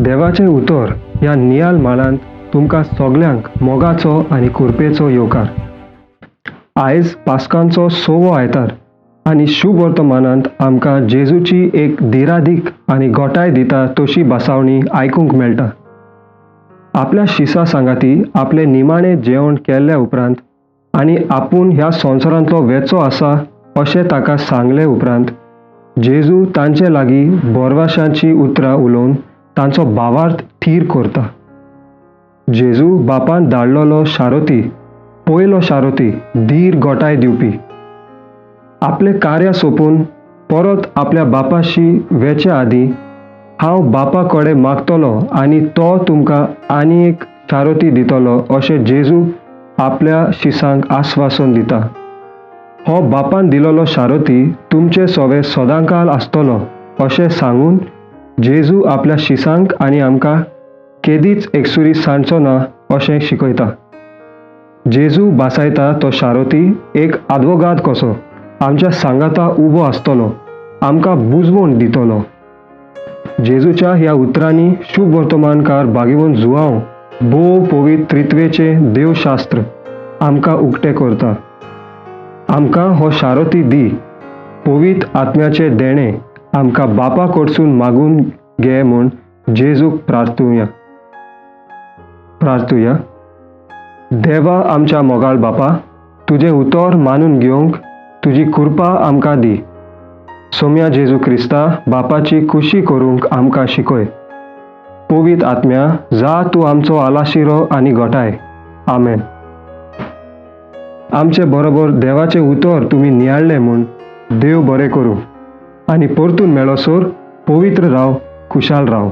देवाचें उतर ह्या नियाल माळांत तुमकां सगल्यांक मोगाचो आनी कृपेचो येवकार. आयज पास्कांचो 6वो आयतार आनी शुभ वर्तमानांत आमकां जेजूची एक धिरादीक आनी घोटाय दिता तशी बासावणी आयकूंक मेळटा. आपल्या शिसा सांगाती आपले निमाणें जेवण केल्ल्या उपरांत आनी आपूण ह्या संवसारांतलो वेचो आसा अशें ताका सांगले उपरांत जेजू तांचे लागीं बोरवाशांची उतरां उलोवन तांचो भावार्थ थीर करता. जेजू बापान धाडलोलो शारोती, पयलो शारोती, धीर घोटाय दिवपी. आपले कार्य सोंपून परत आपल्या बापाशी वेचे आदीं हांव बापा कडेन मागतलो आनी तो तुमकां आनी एक शारोती दितलो अशें जेजू आपल्या शिसांक आस्वासन दिता. हो बापान दिलोलो शारोती तुमचे सोबे सदांकाल आसतलो अशें सांगून जेजू आपल्या शिसांक आनी आमकां केदीच एकसुरी सांडचो ना अशें शिकयता. जेजू बासायता तो शारोती एक आदवोगाद कसो आमच्या सांगाता उबो आसतलो, आमकां बुजवण दितलो. जेजूच्या ह्या उतरांनी शुभ वर्तमानकार भागिवंत जुआंव भोव पवित्र त्रित्वेचें देवशास्त्र आमकां उक्तें करता. आमकां हो शारोती दी, पवित्र आत्म्याचें देणें आमकां बापा कडसून मागून घे म्हूण जेजूक प्रार्थुया. देवा आमच्या मोगाळ बापा, तुजें उतर मानून घेवंक तुजी कृपा आमकां दी. सोम्या जेजू क्रिस्ता, बापाची खुशी करूंक आमकां शिकय. पवित्र आत्म्या, जा तूं आमचो आलाशिरो आनी घोटाय. आमेन. आमचे बरोबर देवाचें उतर तुमी नियाळ्ळें म्हूण देव बरें करूं आनी परतून मेळोसोर पवित्र राव, खुशाल राव.